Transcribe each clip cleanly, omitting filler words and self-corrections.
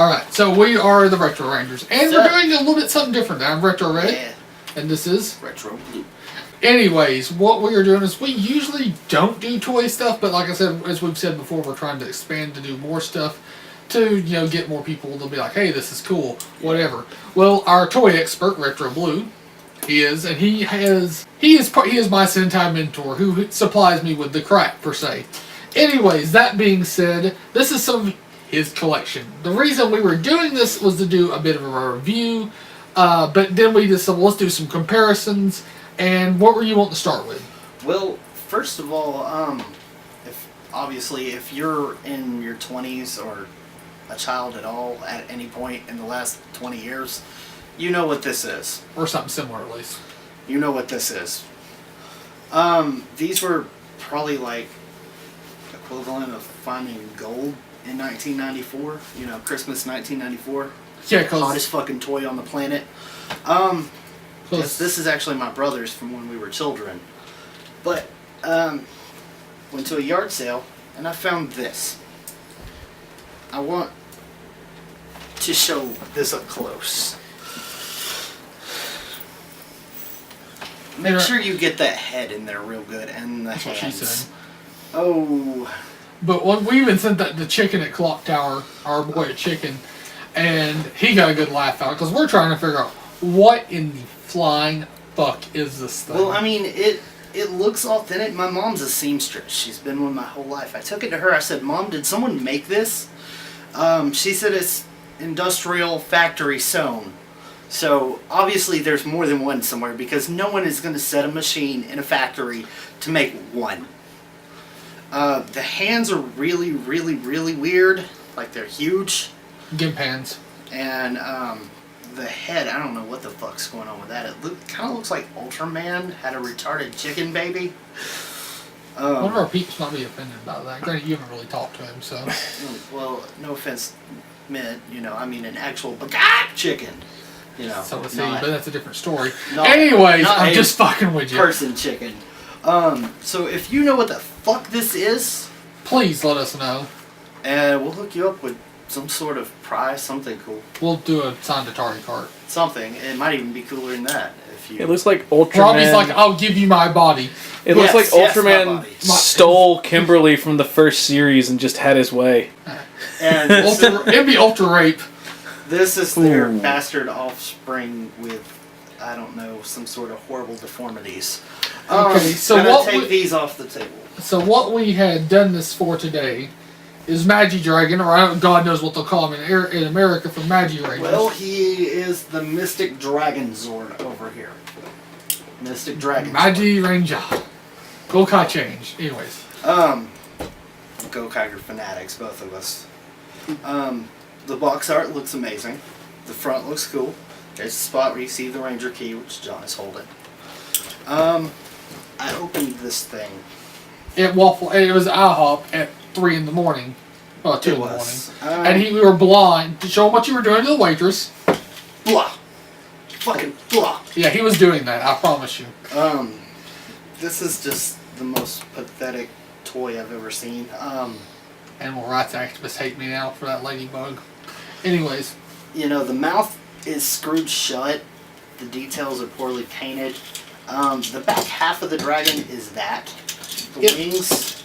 Alright, so we are the Retro Rangers. And we're doing a little bit something different. I'm Retro Red. Yeah. And this is Retro Blue. Anyways, what we are doing is we usually don't do toy stuff, but like I said, as we've said before, we're trying to expand to do more stuff to, get more people. They'll be like, hey, this is cool, whatever. Well, our toy expert, Retro Blue, he is my Sentai mentor who supplies me with the crap, per se. Anyways, that being said, this is some of his collection. The reason we were doing this was to do a bit of a review, but then we just said, let's do some comparisons. And what were you wanting to start with? Well, first of all, if you're in your 20s or a child at all at any point in the last 20 years, you know what this is. Or something similar, at least. You know what this is. These were probably like equivalent of finding gold in 1994. Christmas 1994. Yeah, cause hottest fucking toy on the planet. This is actually my brother's from when we were children. But, went to a yard sale, and I found this. I want to show this up close. Make sure you get that head in there real good, and the hands. That's what she said. Oh. But we even sent that to Chicken at Clock Tower, our boy at Chicken, and he got a good laugh out, because we're trying to figure out what in the flying fuck is this thing? Well, I mean, it looks authentic. My mom's a seamstress. She's been one my whole life. I took it to her. I said, Mom, did someone make this? She said it's industrial factory sewn. So, obviously, there's more than one somewhere because no one is going to set a machine in a factory to make one. The hands are really, really, really weird. Like, they're huge. Gimp hands. And, the head, I don't know what the fuck's going on with that. It kind of looks like Ultraman had a retarded chicken baby. One of our peeps might be offended by that. Granted, you haven't really talked to him, so. Well, no offense meant, I mean an actual chicken. So to see, but that's a different story. Anyways, I'm just fucking with you. Person chicken. So if you know what the fuck this is, please let us know. And we'll hook you up with some sort of prize, something cool. We'll do a signed Atari cart. Something. It might even be cooler than that. It looks like Ultraman. Robbie's like, I'll give you my body. It looks like Ultraman stole Kimberly from the first series and just had his way. And it'd be Ultra Rape. This is their bastard offspring with, I don't know, some sort of horrible deformities. Okay, so take these off the table. So what we had done this for today is Magidragon, or God knows what they'll call him in America for Magidragon. Well, he is the Mystic Dragon Zord over here. Mystic Dragon. Magiranger. Gokai change. Anyways. Gokaiger fanatics, both of us. The box art looks amazing. The front looks cool. There's a spot where you see the Ranger key, which John is holding. I opened this thing. It was IHOP at 3 in the morning. Well, 2 in the morning. And we were blind to show him what you were doing to the waitress. Blah. Fucking blah. Yeah, he was doing that, I promise you. This is just the most pathetic toy I've ever seen. Animal rights activists hate me now for that ladybug. Anyways. The mouth is screwed shut. The details are poorly painted. The back half of the dragon is that. The wings,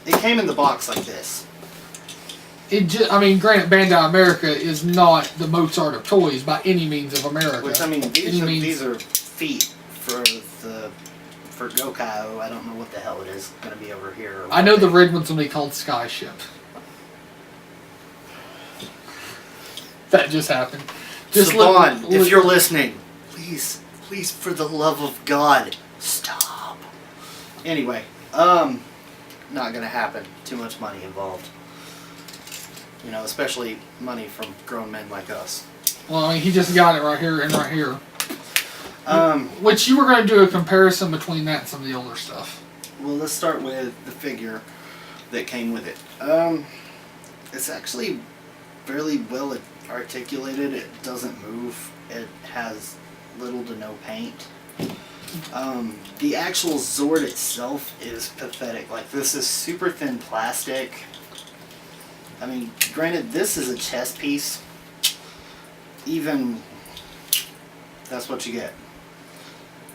it came in the box like this. Granted, Bandai America is not the Mozart of toys by any means of America. Which, these are feet for Gokai. I don't know what the hell it is going to be over here. I know the red one's going to be called Skyship. That just happened. Saban, if you're listening, please, for the love of God, stop. Anyway, not gonna happen. Too much money involved. Especially money from grown men like us. Well, he just got it right here and right here. Which you were going to do a comparison between that and some of the older stuff. Well, let's start with the figure that came with it. It's actually fairly well articulated. It doesn't move. It has little to no paint. The actual Zord itself is pathetic. Like, this is super thin plastic. Granted, this is a chess piece. even that's what you get.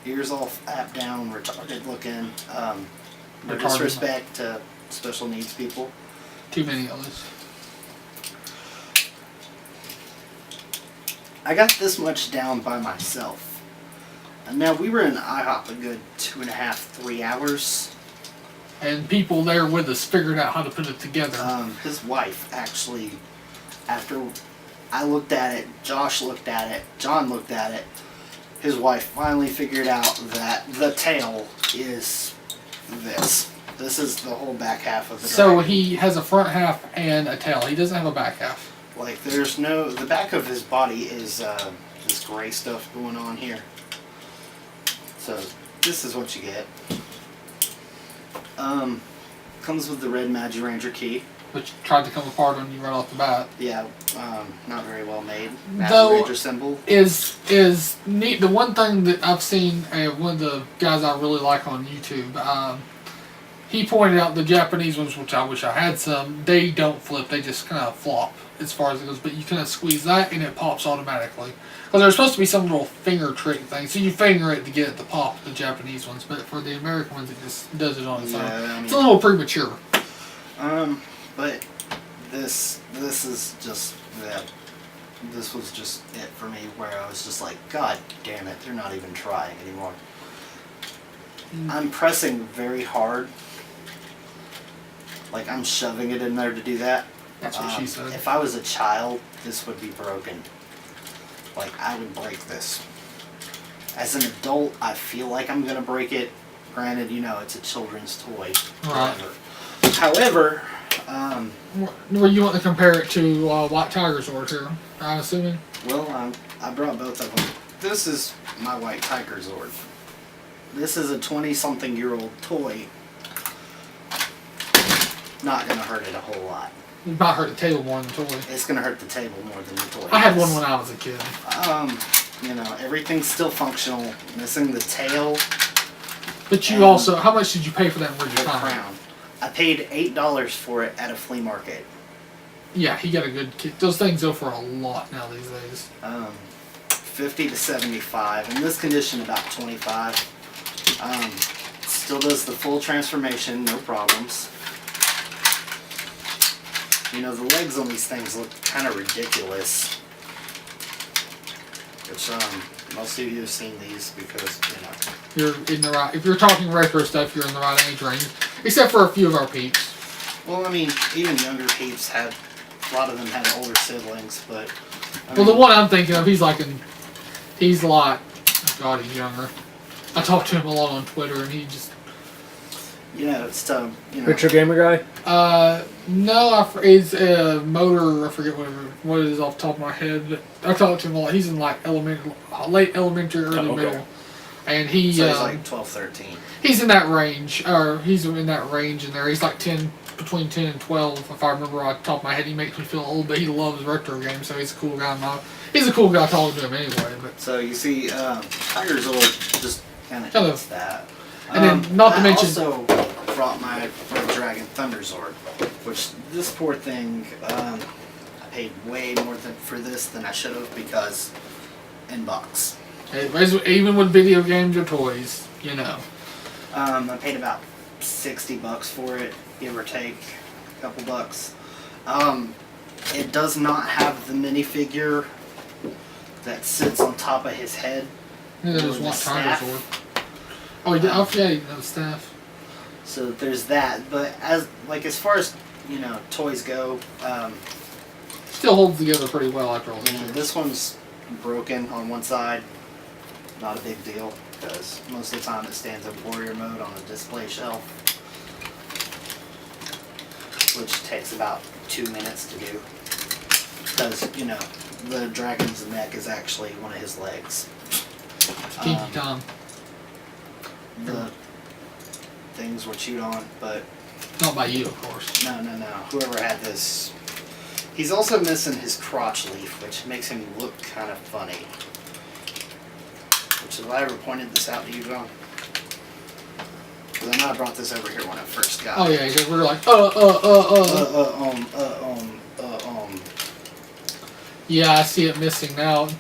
Ears all app down, retarded looking. No Retarded. disrespect to special needs people. Too many of us. I got this much down by myself. And now we were in IHOP a good 2.5, 3 hours. And people there with us figured out how to put it together. His wife actually, after I looked at it, Josh looked at it, John looked at it, his wife finally figured out that the tail is this. This is the whole back half of the So dragon. he has a front half and a tail. He doesn't have a back half. Like, there's no... The back of his body is this gray stuff going on here. So, this is what you get. Comes with the red Magi Ranger key. Which tried to come apart on you right off the bat. Yeah, not very well made. Magi Though Ranger symbol. is neat. The one thing that I've seen, one of the guys I really like on YouTube, he pointed out the Japanese ones, which I wish I had some. They don't flip; they just kind of flop as far as it goes. But you kind of squeeze that, and it pops automatically. Because there's supposed to be some little finger trick thing, so you finger it to get it to pop. The Japanese ones, but for the American ones, it just does it on its own. I mean, It's a little premature. But this is just that. This was just it for me, where I was just like, God damn it, they're not even trying anymore. I'm pressing very hard. Like, I'm shoving it in there to do that. That's what she said. If I was a child, this would be broken. Like, I would break this. As an adult, I feel like I'm gonna break it. Granted, you know, it's a children's toy. Right. Whatever. However, Where you want to compare it to White Tiger Sword here, I'm assuming? well, I brought both of them. This is my White Tiger Zord. This is a 20-something-year-old toy. Not gonna hurt it a whole lot. It might hurt the table more than the toy. It's gonna hurt the table more than the toy. I had one when I was a kid. You know, everything's still functional. Missing the tail, But you And also, how much did you pay for that the original crown? crown. I paid $8 for it at a flea market. Yeah, he got a good kit. Those things go for a lot now these days. 50 to 75. In this condition, about 25. Still does the full transformation, no problems. You know, the legs on these things look kind of ridiculous. Which, most of you have seen these because, you know. You're in the right. If you're talking retro stuff, you're in the right age range, except for a few of our peeps. Well, I mean, even younger peeps had, a lot of them had older siblings, but. Well, the one I'm thinking of, he's like, God, he's younger. I talked to him a lot on Twitter, and he just. You know, it's you know. Retro gamer guy? No, he's a motor. I forget what it is off the top of my head. But I talked to him a lot. He's in like late elementary, early middle, and he. So he's like 12, 13. He's in that range, or he's in that range in there. He's like between 10 and 12, if I remember off the top of my head. He makes me feel old, but he loves retro games, so he's a cool guy. He's a cool guy talking to him anyway. But So you see, Tiger Zord just kind of Hello. does that. And then, not to mention- I also brought my Red Dragon Thunder Zord, which this poor thing, I paid way more for this than I should have because inbox. even with video games or toys, you know. I paid about $60 for it, give or take a couple bucks. It does not have the minifigure that sits on top of his head. Neither does Or the White Tiger staff. Sword. Oh, he did. Oh, yeah, he knows staff. So there's that, but as far as you know, toys go, Still holds together pretty well after all you this. know, this one's broken on one side. Not a big deal because most of the time it stands in warrior mode on the display shelf, which takes about 2 minutes to do. Because you know, the dragon's neck is actually one of his legs. Kinky Tom. The things were chewed on, but Not by you, of course. no. Whoever had this. He's also missing his crotch leaf, which makes him look kind of funny. Which, have I ever pointed this out to you, John? Because I know I brought this over here when I first got Oh, it. yeah, we were like, Yeah, I see it missing out.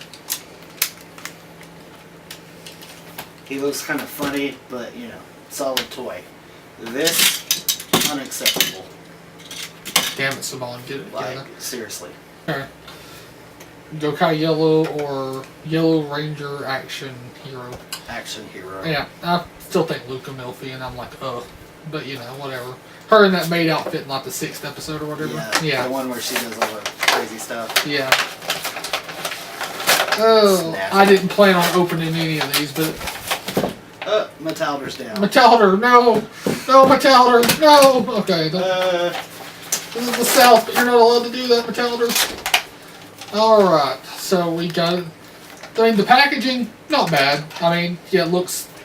He looks kind of funny, but you know, solid toy. This, unacceptable. Damn it, Saban, get it Like, together. seriously. Okay. Gokai Yellow or Yellow Ranger Action Hero. Action hero. Yeah, I still think Luca Milfi, and I'm like, ugh. But you know, whatever. Her in that maid outfit in like the 6th episode or whatever. Yeah. The one where she does all the crazy stuff. Yeah. Oh, Snappy. I didn't plan on opening any of these, but Metalder's down. Metalder, no, no, Metalder, no. Okay, this is the South, but you're not allowed to do that, Metalder. All right, so we got it. I mean, the packaging, not bad. I mean, yeah,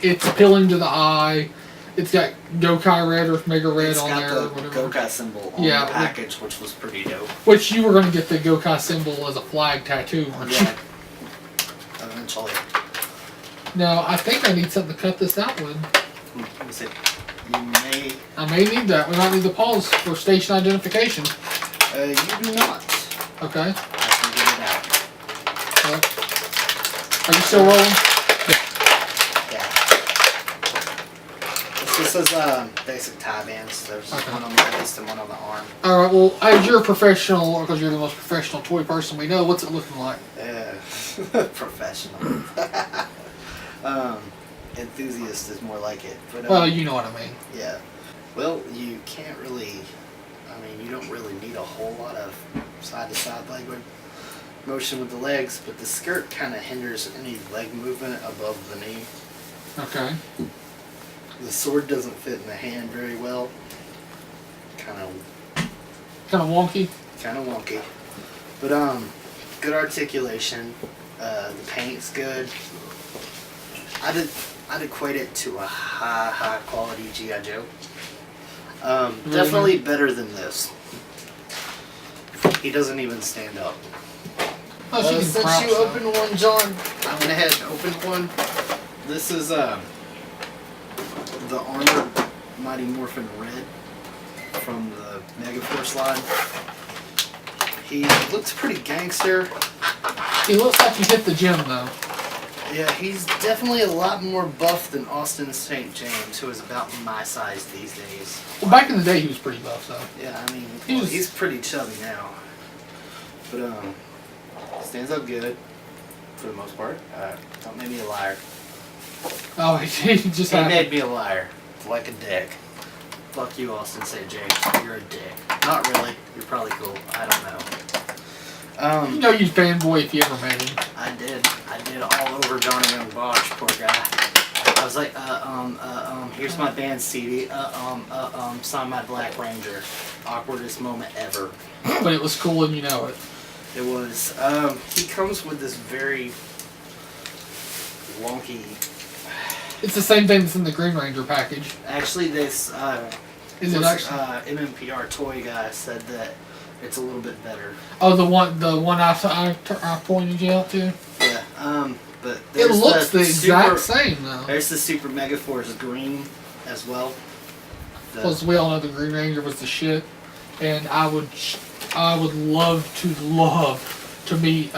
it's appealing to the eye. It's got Gokai Red or Mega Red on there, or It's got whatever. the Gokai symbol on the package, which was pretty dope. Which you were going to get the Gokai symbol as a flag tattoo, weren't you? Yeah. Eventually. Now, I think I need something to cut this out with. Let me see. You may. I may need that. We might need the pause for station identification. You do not. Okay. I can get it out. Well, are you still rolling? Yeah. This is basic tie bands. There's one on the wrist and one on the arm. All right. Well, as you're a professional, because you're the most professional toy person we know, what's it looking like? Professional. Enthusiast is more like it. But, Well, you know what I mean. Yeah. Well, you can't really. I mean, you don't really need a whole lot of side-to-side leg motion with the legs, but the skirt kind of hinders any leg movement above the knee. Okay. The sword doesn't fit in the hand very well. Kind of wonky. Kind of wonky. But good articulation. The paint's good. I'd equate it to a high quality G.I. Joe. Definitely better than this. He doesn't even stand up. Since you opened one, John, I went ahead and opened one. This is the Armored Mighty Morphin Red from the Megaforce line. He looks pretty gangster. He looks like he hit the gym though. Yeah, he's definitely a lot more buff than Austin St. James, who is about my size these days. Well, back in the day, he was pretty buff though. Yeah, I mean, He's- he's pretty chubby now. But stands up good for the most part. Don't make me a liar. Oh, he just He had. made me a liar, like a dick. Fuck you, Austin St. James. You're a dick. Not really. You're probably cool. I don't know. You know you'd fanboy if you ever met him. I did all over Johnny Young Bosch, poor guy. I was like, here's my band CD. Sign my Black Ranger. Awkwardest moment ever. But it was cool and you know it. It was. He comes with this very wonky. It's the same thing that's in the Green Ranger package. Actually, this Is it actually? MMPR toy guy said that it's a little bit better. Oh, the one I pointed you out to. Yeah. But It there's looks the exact super, same though. There's the Super Megaforce green as well. Because we all know the Green Ranger was the shit, and I would love to meet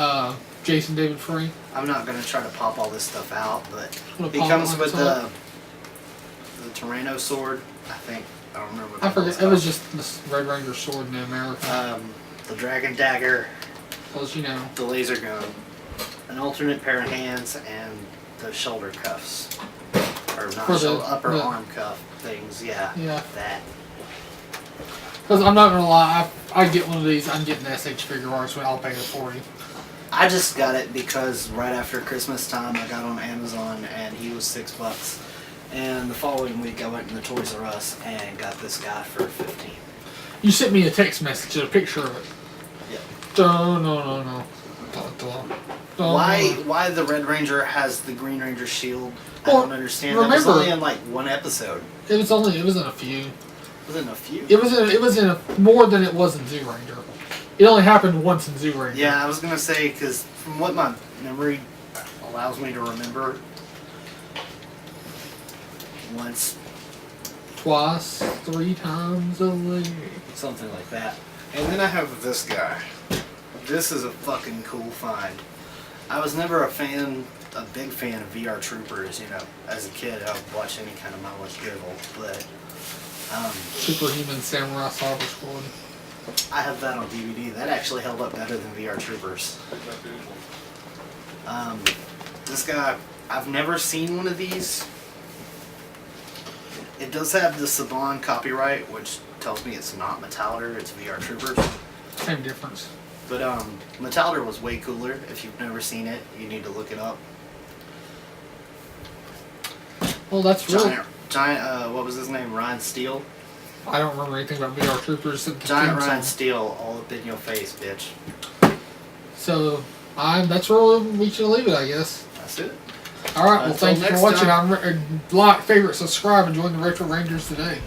Jason David Free. I'm not gonna try to pop all this stuff out, but Wanna he pop comes one with side? the Tyranno sword. I think I don't remember. What I that forget. was It was called. just this Red Ranger sword in the America. The Dragon Dagger, Because you know. the laser gun, an alternate pair of hands, and the shoulder cuffs, or not For the- shoulder, upper the- arm cuff things. Yeah. Yeah. That. Because I'm not gonna lie, I get one of these. I'm getting SH Figure Arts when I'll pay the $40. I just got it because right after Christmas time I got on Amazon and he was $6. And the following week I went to the Toys R Us and got this guy for $15. You sent me a text message, a picture of it. Yep. No. Why the Red Ranger has the Green Ranger shield? I Well, don't understand. That was remember- only in like one episode. It was in a few. Was it in a few? It was in a more than it was in Zoo Ranger. It only happened once in Zoo Ranger. Yeah, I was gonna say because from what my memory allows me to remember, once, Twice, 3 times a week. something like that. And then I have this guy. This is a fucking cool find. I was never a big fan of VR Troopers, you know. As a kid, I would watch any kind of mindless drivel, but Superhuman Samurai Cyber Squad. I have that on DVD. That actually held up better than VR Troopers. This guy, I've never seen one of these. It does have the Saban copyright, which tells me it's not Metallica, it's VR Troopers. Same difference. But Metallica was way cooler. If you've never seen it, you need to look it up. Well, that's really... Giant, what was his name? Ryan Steele? I don't remember anything about VR Troopers. Giant Ryan Steele, all up in your face, bitch. So, that's where we should leave it, I guess. That's it. Alright, well, thank you for watching. Like, favorite, subscribe, and join the Retro Rangers today.